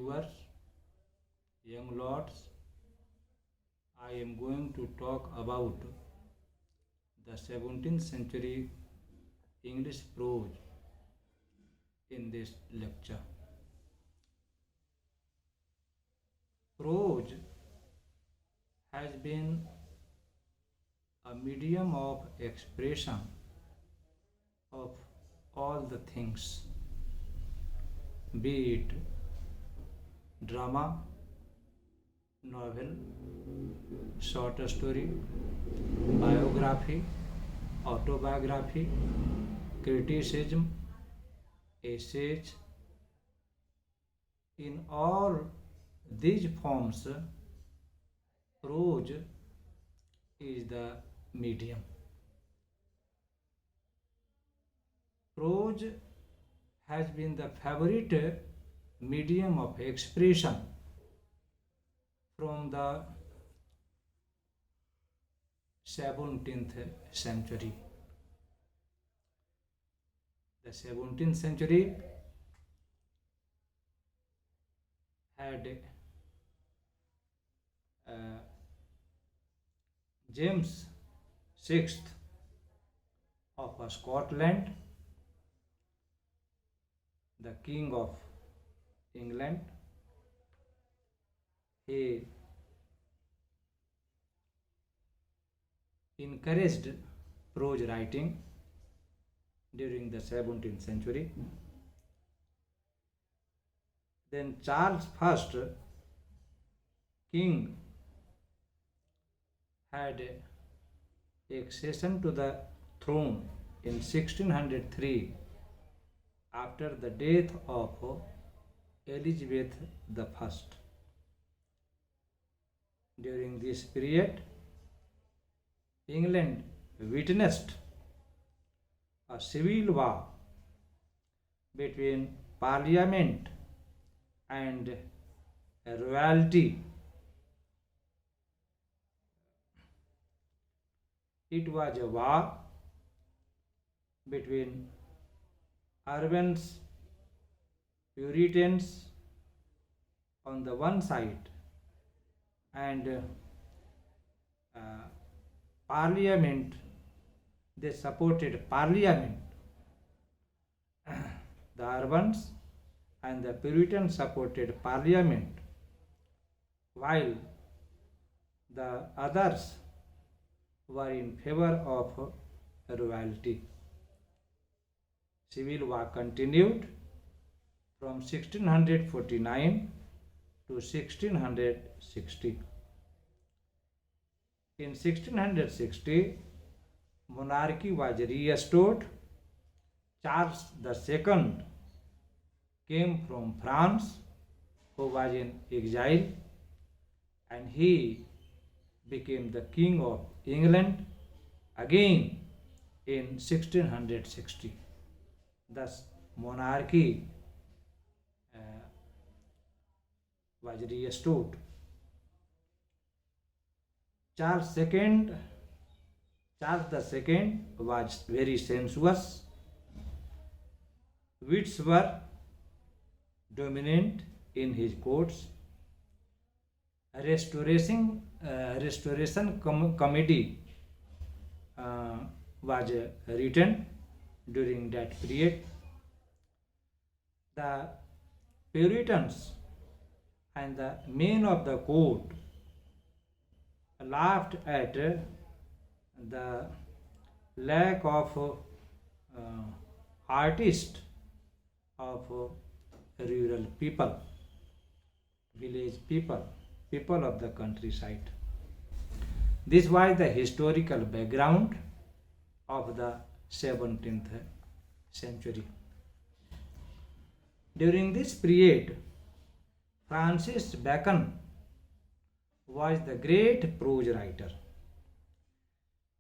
viewers, young lords, I am going to talk about the 17th century English prose in this lecture. Prose has been a medium of expression of all the things, be it drama, novel, short story, biography, autobiography, criticism, essays. In all these forms, prose is the medium. Prose has been the favorite medium of expression from the 17th century. The 17th century had James VI of Scotland, the King of England. He encouraged prose writing during the 17th century. Then Charles I, King, had accession to the throne in 1603 after the death of Elizabeth I. During this period, England witnessed a civil war between Parliament and royalty. It was a war between urbans, Puritans on the one side, and Parliament. They supported Parliament. The urbans and the Puritans supported Parliament, while the others were in favor of royalty. Civil war continued from 1649 to 1660. In 1660, monarchy was restored. Charles II came from France, who was in exile, and he became the King of England again in 1660. Thus, monarchy was restored. Charles II was very sensuous. Wits were dominant in his courts. Restoration comedy was written during that period. The Puritans and the men of the court laughed at the lack of artists of rural people, village people, people of the countryside. This was the historical background of the 17th century. During this period, Francis Bacon was the great prose writer.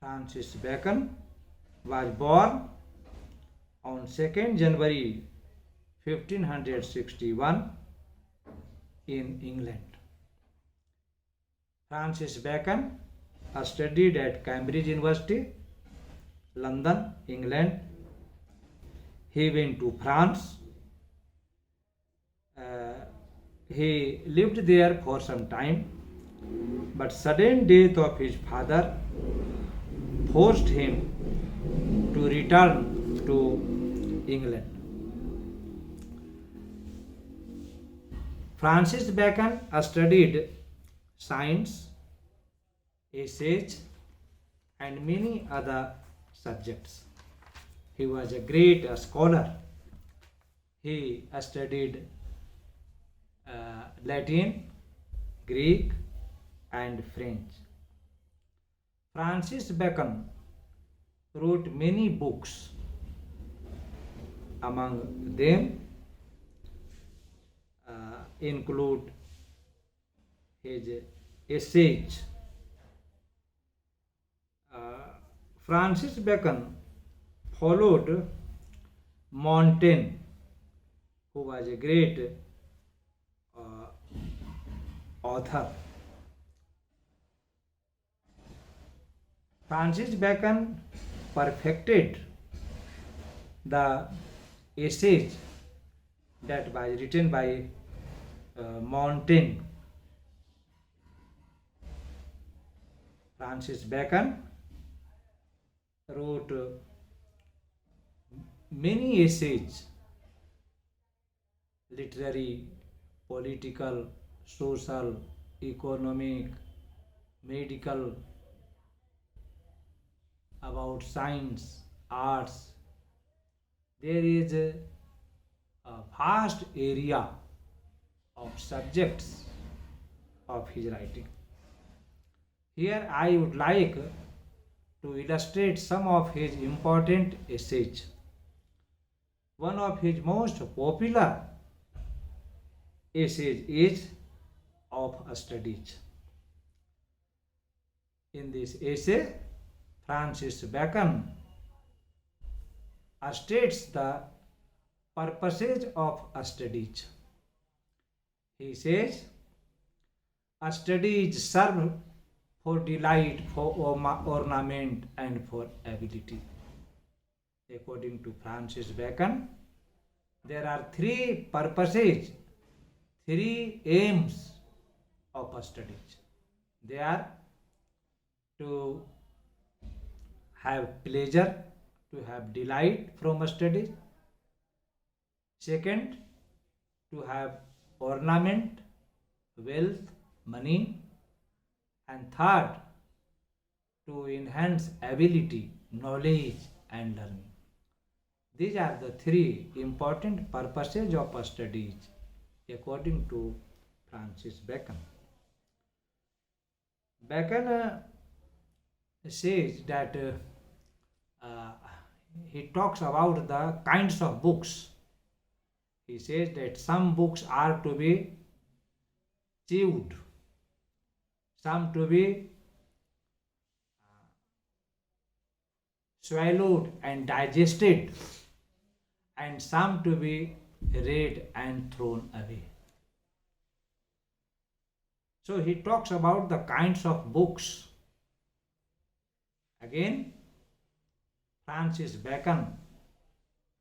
Francis Bacon was born on 2nd January 1561 in England. Francis Bacon studied at Cambridge University, London, England. He went to France He lived there for some time, but sudden death of his father forced him to return to England. Francis Bacon studied science, essays, and many other subjects. He was a great scholar. He studied Latin, Greek, and French. Francis Bacon wrote many books. Among them include his essays. Francis Bacon followed Montaigne, who was a great author. Francis Bacon perfected the essays that was written by Montaigne. Francis Bacon wrote many essays, literary, political, social, economic, medical, about science, arts. There is a vast area of subjects of his writing. Here I would like to illustrate some of his important essays. One of his most popular essays is Of Studies. In this essay, Francis Bacon states the purposes of studies. He says, studies serve for delight, for ornament, and for ability. According to Francis Bacon, there are three purposes, three aims of studies. They are to have pleasure, to have delight from studies. Second, to have ornament, wealth, money. And third, to enhance ability, knowledge, and learning. These are the three important purposes of studies according to Francis Bacon. Bacon says that he talks about the kinds of books. He says that some books are to be chewed, some to be swallowed and digested, and some to be read and thrown away. So he talks about the kinds of books. Again, Francis Bacon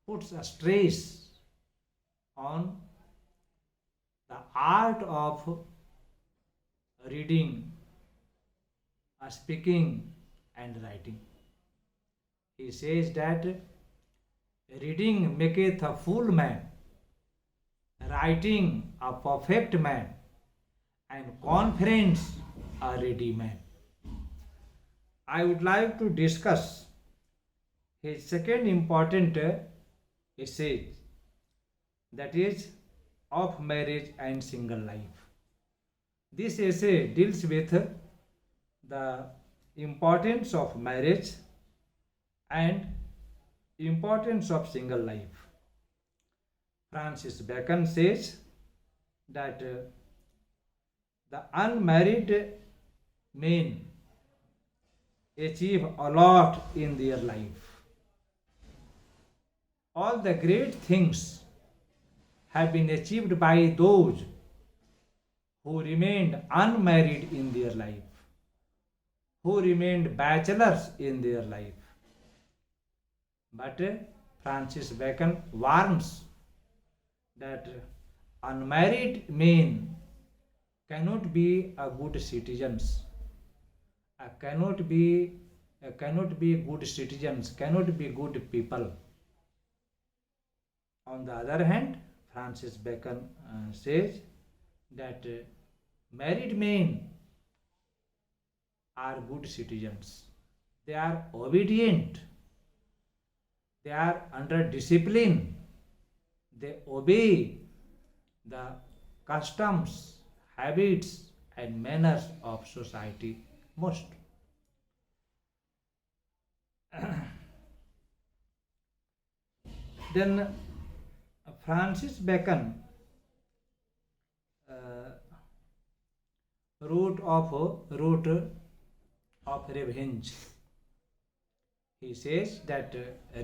puts a stress on the art of reading, speaking, and writing. He says that reading maketh a fool man, writing a perfect man, and conference a ready man. I would like to discuss his second important essay, that is Of Marriage and Single Life. This essay deals with the importance of marriage and importance of single life. Francis Bacon says that the unmarried men achieve a lot in their life. All the great things have been achieved by those who remained unmarried in their life, who remained bachelors in their life. But Francis Bacon warns that Unmarried men cannot be a good citizens, cannot be cannot be good citizens, cannot be good people. On the other hand, Francis Bacon says that married men are good citizens. They are obedient, they are under discipline, they obey the customs, habits, and manners of society most. Then Francis Bacon uh, wrote of revenge. He says that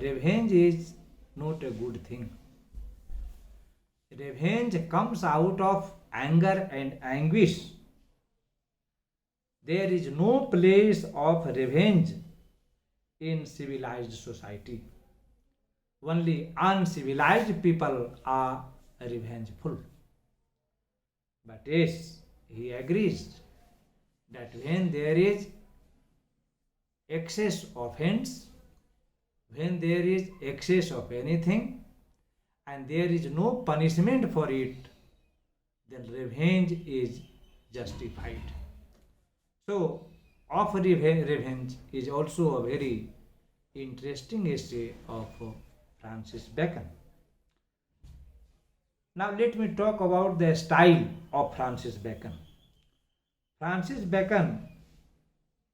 revenge is not a good thing. Revenge comes out of anger and anguish. There is no place of revenge in civilized society. Only uncivilized people are revengeful. But yes, he agrees that when there is excess offense, when there is excess of anything, and there is no punishment for it, then revenge is justified. So, of revenge is also a very interesting essay of Francis Bacon. Now, let me talk about the style of Francis Bacon. Francis Bacon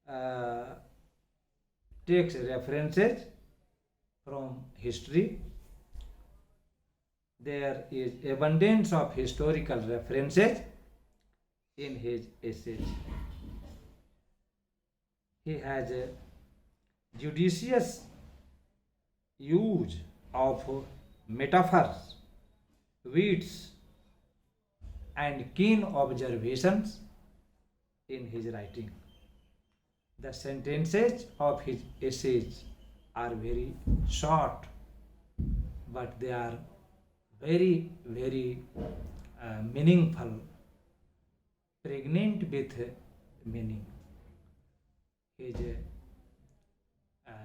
uh, takes references from history. There is abundance of historical references in his essays. He has a judicious use of metaphors, wits, and keen observations in his writing. The sentences of his essays are very short, but they are very meaningful, pregnant with meaning. His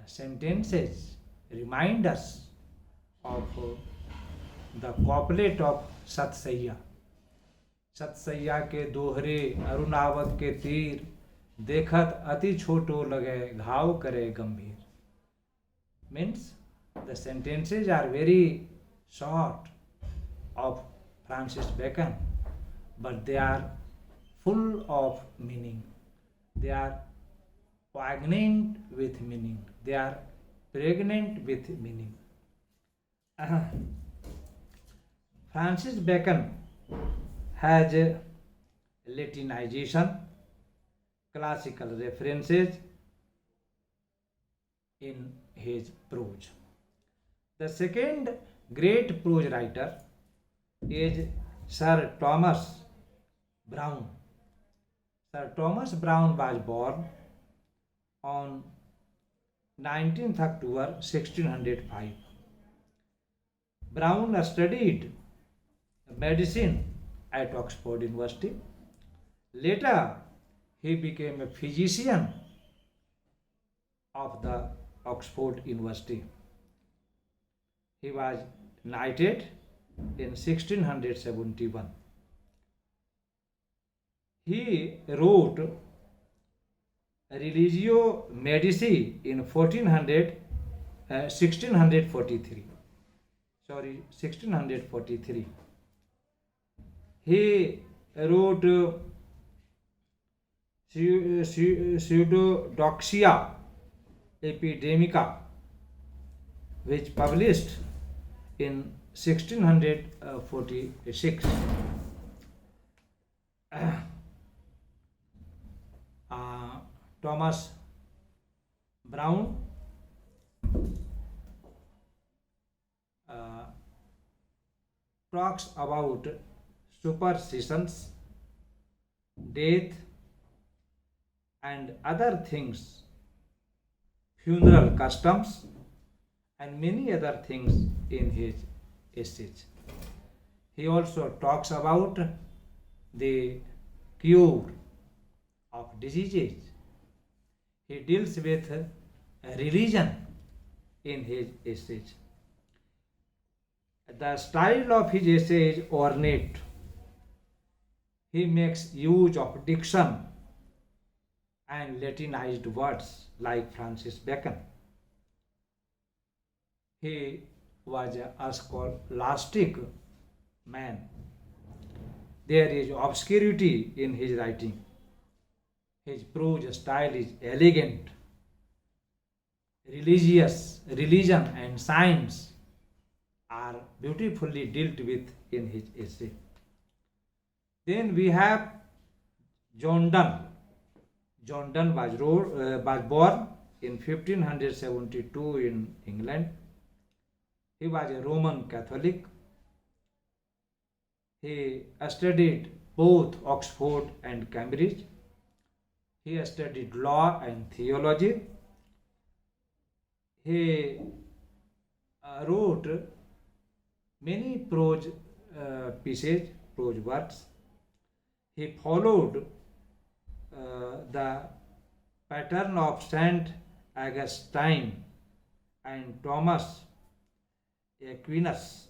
sentences remind us of the couplet of सतसैया. सतसैया के दोहरे अरुणावत के तीर देखत अति छोटो लगे घाव करे गंभीर. Means the sentences are very short of Francis Bacon, but they are full of meaning. They are poignant with meaning. They are pregnant with meaning. Francis Bacon has a Latinization, classical references in his prose. The second great prose writer is Sir Thomas Browne. Sir Thomas Browne was born on 19th October 1605. Browne studied medicine at Oxford University. Later, he became a physician of the Oxford University. He was knighted in 1671. He wrote Religio Medici in 1643. 1643. He wrote Pseudodoxia Epidemica, which published in 1646. Thomas Browne talks about superstitions, death, and other things, funeral customs, and many other things in his essays. He also talks about the cure of diseases. He deals with religion in his essays. The style of his essay is ornate. He makes use of diction and Latinized words like Francis Bacon. He was a scholastic man. There is obscurity in his writing. His prose style is elegant, religious, religion and science are beautifully dealt with in his essay. Then we have John Donne. John Donne was born in 1572 in England. He was a Roman Catholic. He studied both Oxford and Cambridge. He studied law and theology. He wrote many prose pieces, prose works. He followed the pattern of Saint Augustine and Thomas Aquinas.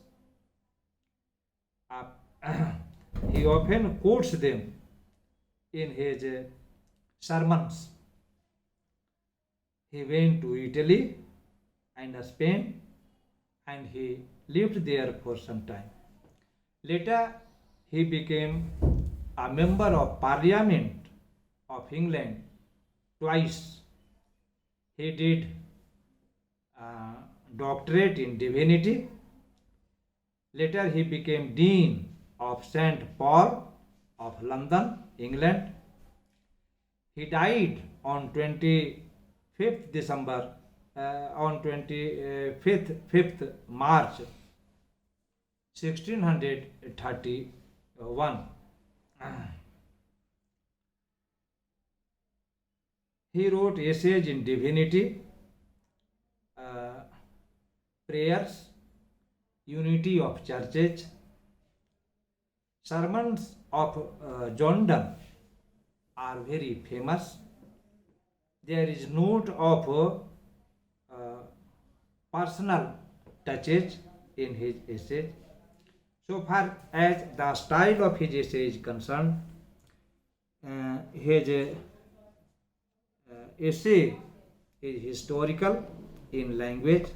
He often quotes them in his sermons. He went to Italy and Spain and he lived there for some time. Later, he became a member of Parliament of England twice. He did doctorate in divinity. Later, he became Dean of St. Paul of London, England. He died on 25th December, on 25th March 1631. He wrote essays in divinity, prayers, unity of churches, sermons of John Donne are very famous. There is note of personal touches in his essays. So far as the style of his essay is concerned, his essay is historical in language,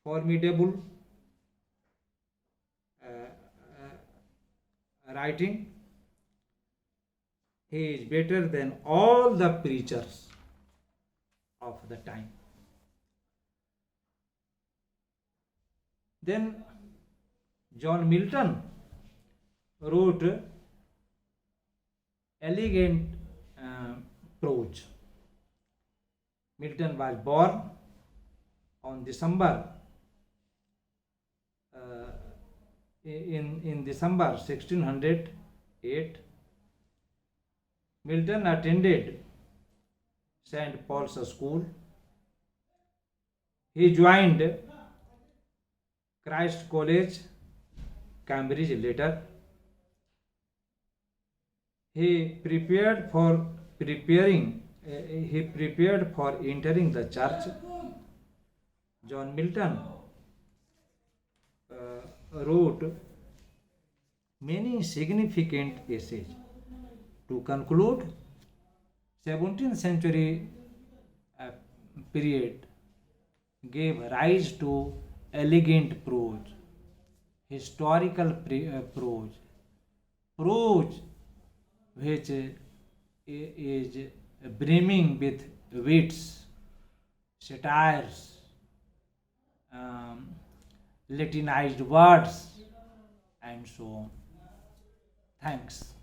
formidable writing. He is better than all the preachers of the time. Then John Milton wrote elegant prose. Milton was born on December in December 1608. Milton attended St. Paul's School. He joined Christ College, Cambridge later. He prepared for entering the church. John Milton wrote many significant essays. To conclude, 17th century period gave rise to elegant prose, historical prose, prose which is brimming with wits, satires, Latinized words, and so on. Thanks.